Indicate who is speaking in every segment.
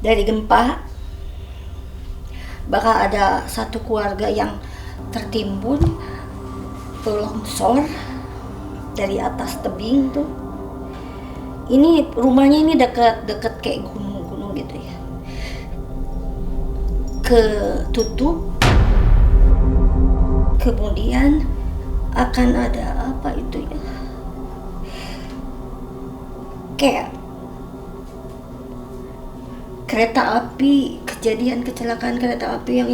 Speaker 1: dari gempa, bakal ada satu keluarga yang tertimbun longsor dari atas tebing tuh. Ini rumahnya ini deket kayak gunung-gunung gitu ya, ketutup. Kemudian akan ada apa itu ya, kayak kereta api, kejadian kecelakaan kereta api yang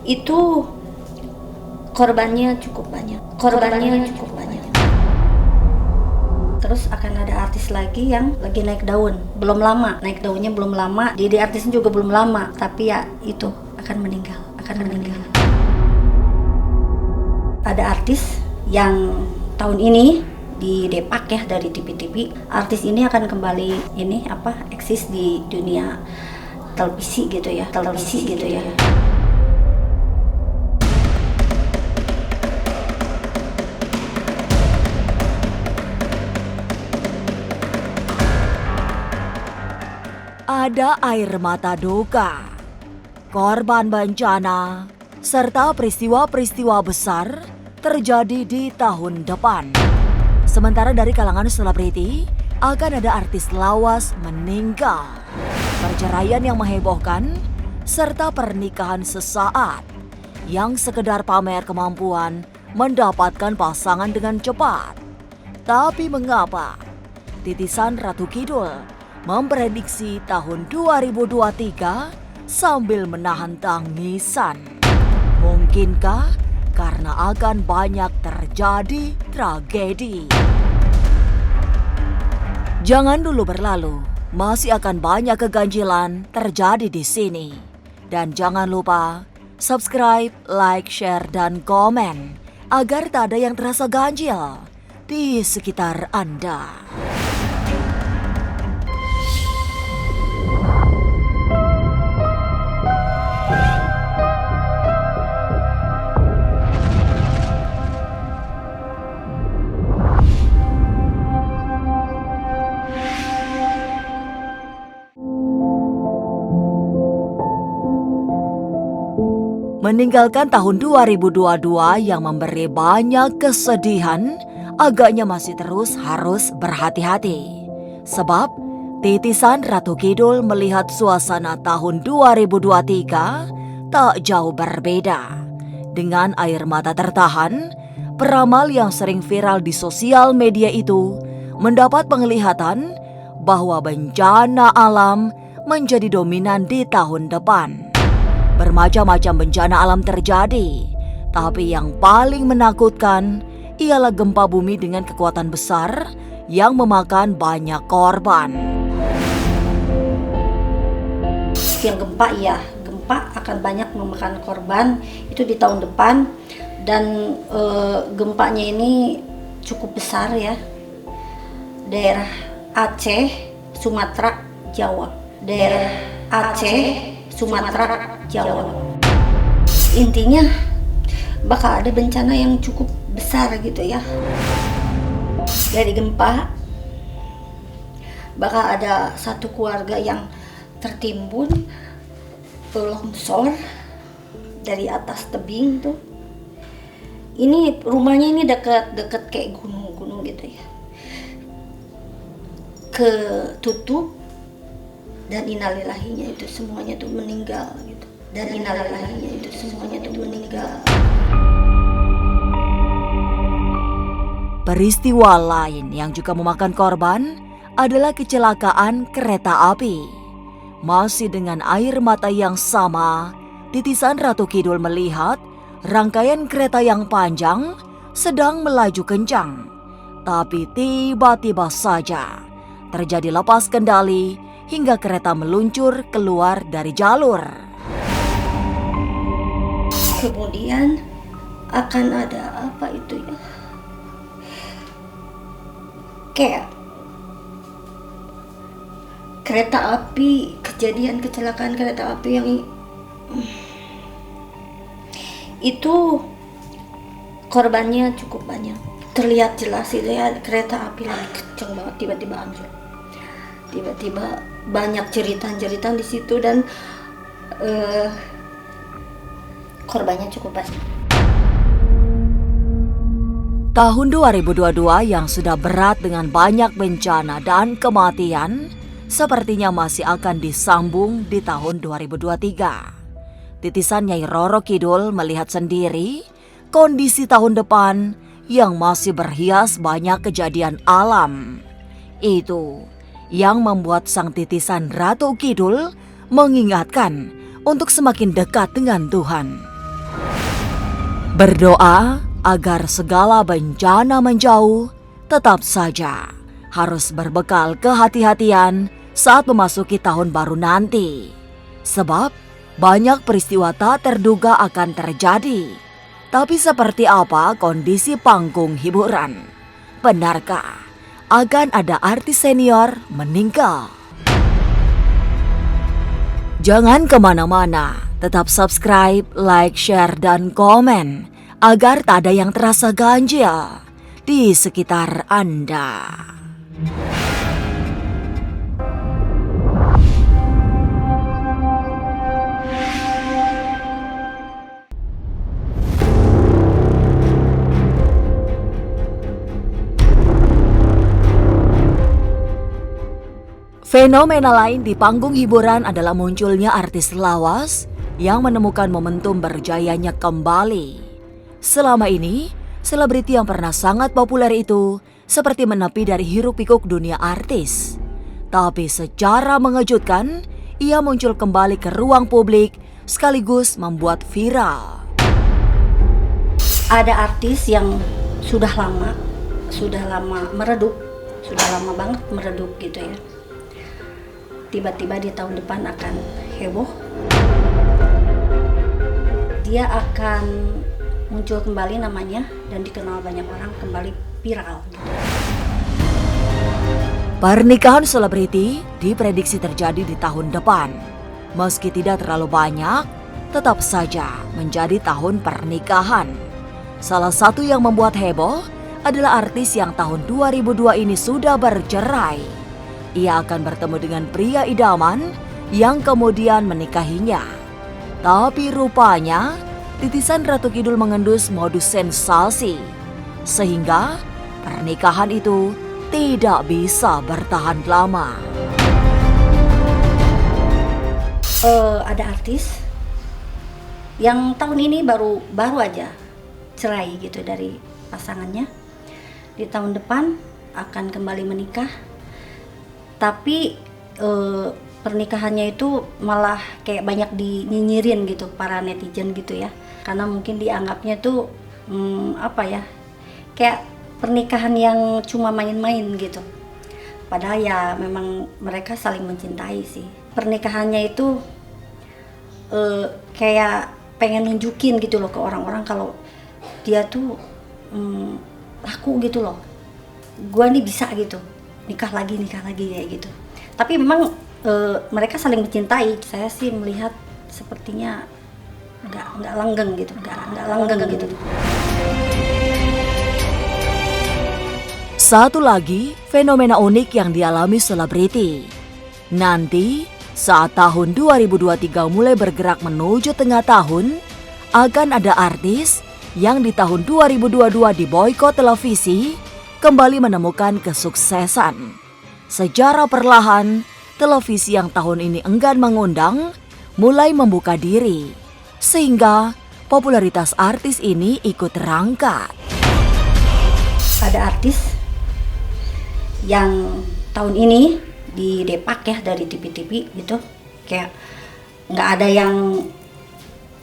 Speaker 1: itu korbannya cukup banyak. Terus akan ada artis lagi yang lagi naik daun, belum lama, naik daunnya belum lama, jadi artisnya juga belum lama, tapi ya itu akan meninggal. Ada artis yang tahun ini di Depak ya, dari TV. Artis ini akan kembali eksis di dunia televisi gitu ya.
Speaker 2: Ada air mata duka, korban bencana, serta peristiwa-peristiwa besar terjadi di tahun depan. Sementara dari kalangan selebriti, akan ada artis lawas meninggal, perceraian yang menghebohkan, serta pernikahan sesaat yang sekedar pamer kemampuan mendapatkan pasangan dengan cepat. Tapi mengapa titisan Ratu Kidul memprediksi tahun 2023 sambil menahan tangisan? Mungkinkah karena akan banyak terjadi tragedi? Jangan dulu berlalu, masih akan banyak keganjilan terjadi di sini. Dan jangan lupa subscribe, like, share, dan komen agar tak ada yang terasa ganjil di sekitar Anda. Meninggalkan tahun 2022 yang memberi banyak kesedihan, agaknya masih terus harus berhati-hati. Sebab titisan Ratu Kidul melihat suasana tahun 2023 tak jauh berbeda. Dengan air mata tertahan, peramal yang sering viral di sosial media itu mendapat penglihatan bahwa bencana alam menjadi dominan di tahun depan. Bermacam-macam bencana alam terjadi, tapi yang paling menakutkan ialah gempa bumi dengan kekuatan besar yang memakan banyak korban.
Speaker 1: Yang gempa akan banyak memakan korban itu di tahun depan, dan gempanya ini cukup besar ya. Daerah Aceh, Sumatera, Jawa. Intinya bakal ada bencana yang cukup besar gitu ya. Dari gempa bakal ada satu keluarga yang tertimbun longsor dari atas tebing tuh. Ini rumahnya ini deket kayak gunung-gunung gitu ya, ketutup. Dan innalillahinya itu semuanya tuh meninggal gitu.
Speaker 2: Peristiwa lain yang juga memakan korban adalah kecelakaan kereta api. Masih dengan air mata yang sama, titisan Ratu Kidul melihat rangkaian kereta yang panjang sedang melaju kencang. Tapi tiba-tiba saja terjadi lepas kendali hingga kereta meluncur keluar dari jalur.
Speaker 1: Kemudian akan ada apa itu ya, kayak kereta api, kejadian kecelakaan kereta api yang itu korbannya cukup banyak. Terlihat jelas itu ya, kereta api lagi kenceng banget tiba-tiba anjlok. Tiba-tiba banyak cerita-cerita di situ dan korbannya cukup banyak.
Speaker 2: Tahun 2022 yang sudah berat dengan banyak bencana dan kematian sepertinya masih akan disambung di tahun 2023. Titisan Nyai Roro Kidul melihat sendiri kondisi tahun depan yang masih berhias banyak kejadian alam. Itu yang membuat sang titisan Ratu Kidul mengingatkan untuk semakin dekat dengan Tuhan. Berdoa agar segala bencana menjauh, tetap saja harus berbekal kehati-hatian saat memasuki tahun baru nanti. Sebab banyak peristiwa tak terduga akan terjadi. Tapi seperti apa kondisi panggung hiburan? Benarkah akan ada artis senior meninggal? Jangan kemana-mana, tetap subscribe, like, share, dan komen agar tak ada yang terasa ganjil di sekitar Anda. Fenomena lain di panggung hiburan adalah munculnya artis lawas yang menemukan momentum berjayanya kembali. Selama ini, selebriti yang pernah sangat populer itu seperti menepi dari hiruk-pikuk dunia artis. Tapi secara mengejutkan, ia muncul kembali ke ruang publik sekaligus membuat viral.
Speaker 1: Ada artis yang sudah lama meredup, sudah lama banget meredup gitu ya. Tiba-tiba di tahun depan akan heboh. Dia akan muncul kembali namanya dan dikenal banyak orang, kembali viral gitu.
Speaker 2: Pernikahan selebriti diprediksi terjadi di tahun depan. Meski tidak terlalu banyak, tetap saja menjadi tahun pernikahan. Salah satu yang membuat heboh adalah artis yang tahun 2002 ini sudah bercerai. Ia akan bertemu dengan pria idaman yang kemudian menikahinya. Tapi rupanya titisan Ratu Kidul mengendus modus sensasi, sehingga pernikahan itu tidak bisa bertahan lama.
Speaker 1: Ada artis yang tahun ini baru aja cerai gitu dari pasangannya. Di tahun depan akan kembali menikah. Tapi pernikahannya itu malah kayak banyak dinyinyirin gitu para netizen gitu ya, karena mungkin dianggapnya tuh kayak pernikahan yang cuma main-main gitu, padahal ya memang mereka saling mencintai sih. Pernikahannya itu kayak pengen nunjukin gitu loh ke orang-orang kalau dia tuh laku gitu loh, gua nih bisa gitu, nikah lagi kayak gitu. Tapi memang mereka saling mencintai. Saya sih melihat sepertinya nggak langgeng gitu, nggak langgeng gitu.
Speaker 2: Satu lagi fenomena unik yang dialami selebriti. Nanti saat tahun 2023 mulai bergerak menuju tengah tahun, akan ada artis yang di tahun 2022 diboikot televisi kembali menemukan kesuksesan. Secara perlahan, televisi yang tahun ini enggan mengundang mulai membuka diri, sehingga popularitas artis ini ikut terangkat.
Speaker 1: Ada artis yang tahun ini di depak ya dari TV-TV gitu, kayak nggak ada yang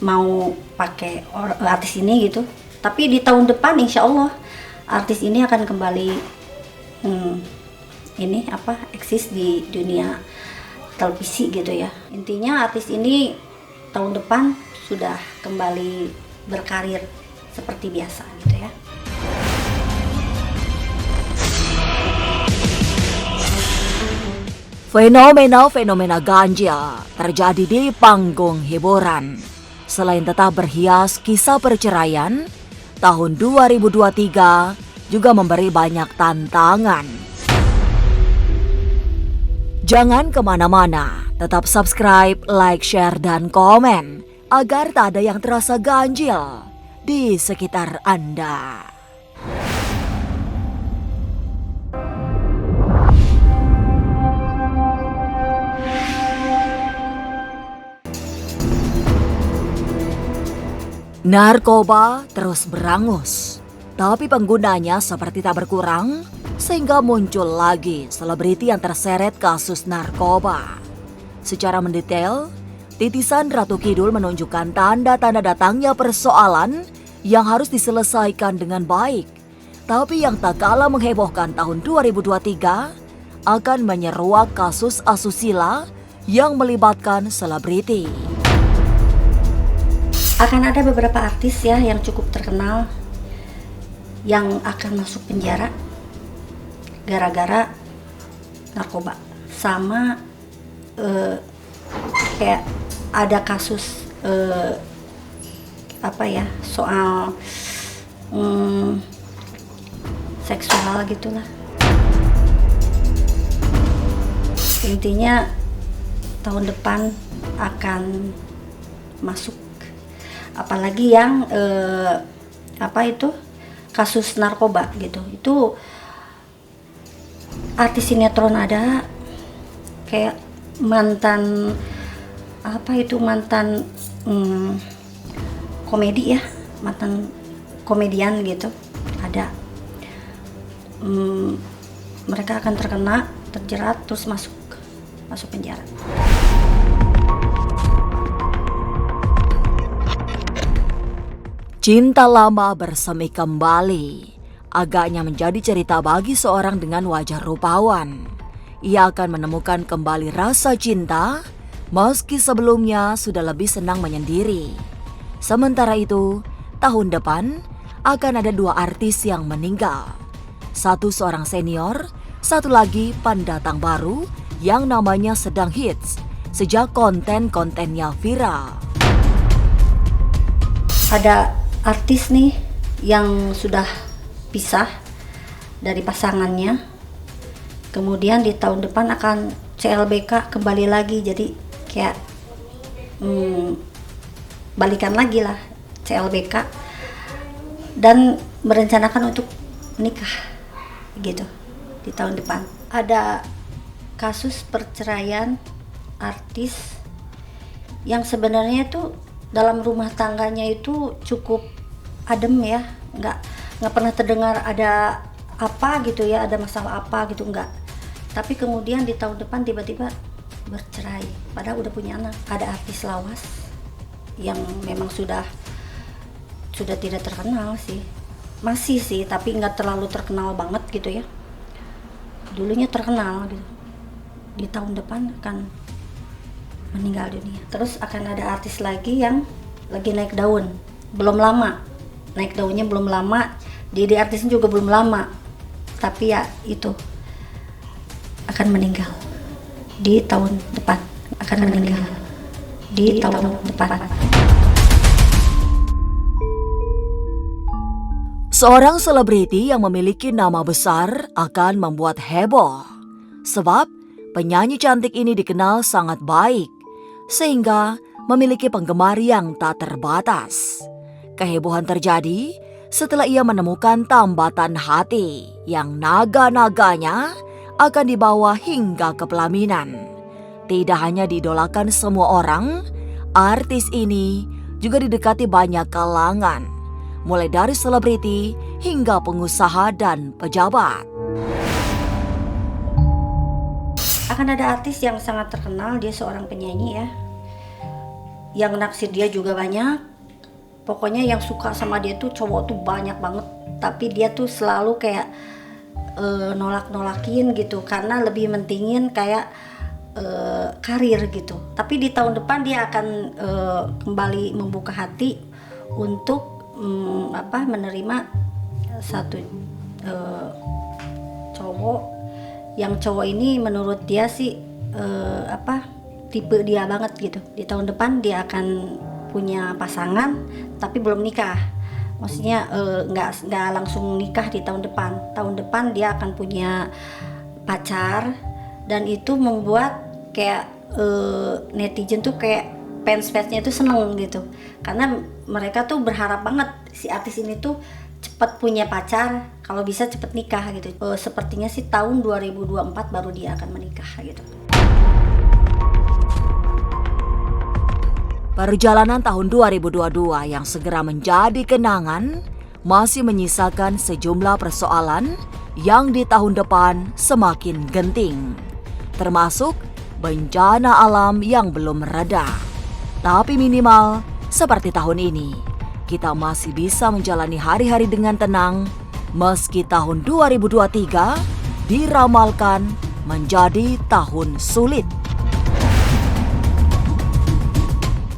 Speaker 1: mau pakai artis ini gitu. Tapi di tahun depan insya Allah artis ini akan kembali eksis di dunia televisi gitu ya. Intinya artis ini tahun depan sudah kembali berkarir seperti biasa gitu ya.
Speaker 2: Fenomena ganjil terjadi di panggung hiburan. Selain tetap berhias kisah perceraian, tahun 2023 juga memberi banyak tantangan. Jangan kemana-mana, tetap subscribe, like, share, dan komen agar tak ada yang terasa ganjil di sekitar Anda. Narkoba terus berangus, tapi penggunanya seperti tak berkurang, sehingga muncul lagi selebriti yang terseret kasus narkoba. Secara mendetail, titisan Ratu Kidul menunjukkan tanda-tanda datangnya persoalan yang harus diselesaikan dengan baik, tapi yang tak kalah menghebohkan tahun 2023 akan menyeruak kasus asusila yang melibatkan selebriti.
Speaker 1: Akan ada beberapa artis ya yang cukup terkenal yang akan masuk penjara gara-gara narkoba. Sama kayak ada kasus soal seksual gitulah. Intinya tahun depan akan masuk, apalagi yang kasus narkoba gitu. Itu artis sinetron ada, kayak mantan komedi ya, mantan komedian gitu ada. Mereka akan terkena, terjerat, terus masuk penjara.
Speaker 2: Cinta lama bersemi kembali agaknya menjadi cerita bagi seorang dengan wajah rupawan. Ia akan menemukan kembali rasa cinta meski sebelumnya sudah lebih senang menyendiri. Sementara itu, tahun depan akan ada 2 artis yang meninggal. Satu seorang senior, satu lagi pendatang baru yang namanya sedang hits sejak konten-kontennya viral.
Speaker 1: Ada artis nih yang sudah pisah dari pasangannya, kemudian di tahun depan akan CLBK kembali lagi, jadi kayak balikan lagi lah CLBK dan merencanakan untuk nikah gitu di tahun depan. Ada kasus perceraian artis yang sebenarnya tuh dalam rumah tangganya itu cukup adem ya, nggak pernah terdengar ada apa gitu ya, ada masalah apa gitu, nggak. Tapi kemudian di tahun depan tiba-tiba bercerai, padahal udah punya anak. Ada artis lawas yang memang sudah tidak terkenal sih, masih sih, tapi nggak terlalu terkenal banget gitu ya. Dulunya terkenal gitu, di tahun depan akan meninggal dunia. Terus akan ada artis lagi yang lagi naik daun, belum lama naik daunnya, belum lama, jadi artisnya juga belum lama, tapi ya itu akan meninggal di tahun depan, di tahun depan.
Speaker 2: Seorang selebriti yang memiliki nama besar akan membuat heboh, sebab penyanyi cantik ini dikenal sangat baik, sehingga memiliki penggemar yang tak terbatas. Kehebohan terjadi setelah ia menemukan tambatan hati yang naga-naganya akan dibawa hingga ke pelaminan. Tidak hanya diidolakan semua orang, artis ini juga didekati banyak kalangan, mulai dari selebriti hingga pengusaha dan pejabat.
Speaker 1: Akan ada artis yang sangat terkenal, dia seorang penyanyi ya, yang naksir dia juga banyak. Pokoknya yang suka sama dia tuh cowok tuh banyak banget, tapi dia tuh selalu kayak nolak-nolakin gitu, karena lebih mentingin kayak karir gitu. Tapi di tahun depan dia akan kembali membuka hati untuk menerima satu cowok, yang cowok ini menurut dia sih tipe dia banget gitu. Di tahun depan dia akan punya pasangan tapi belum nikah, maksudnya nggak langsung nikah di tahun depan. Tahun depan dia akan punya pacar dan itu membuat kayak netizen tuh kayak fans-fansnya tuh seneng gitu, karena mereka tuh berharap banget si artis ini tuh cepat punya pacar, kalau bisa cepet nikah gitu. Sepertinya sih tahun 2024 baru dia akan menikah gitu.
Speaker 2: Perjalanan tahun 2022 yang segera menjadi kenangan masih menyisakan sejumlah persoalan yang di tahun depan semakin genting, termasuk bencana alam yang belum reda. Tapi minimal seperti tahun ini, kita masih bisa menjalani hari-hari dengan tenang meski tahun 2023 diramalkan menjadi tahun sulit.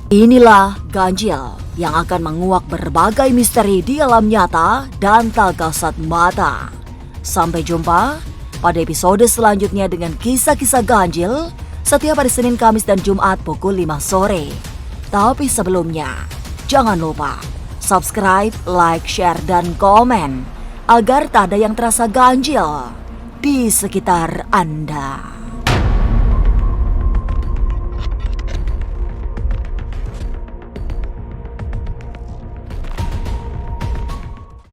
Speaker 2: Inilah Ganjil yang akan menguak berbagai misteri di alam nyata dan tak kasat mata. Sampai jumpa pada episode selanjutnya dengan kisah-kisah ganjil setiap hari Senin, Kamis, dan Jumat pukul 5 sore. Tapi sebelumnya, jangan lupa subscribe, like, share, dan komen agar tak ada yang terasa ganjil di sekitar Anda.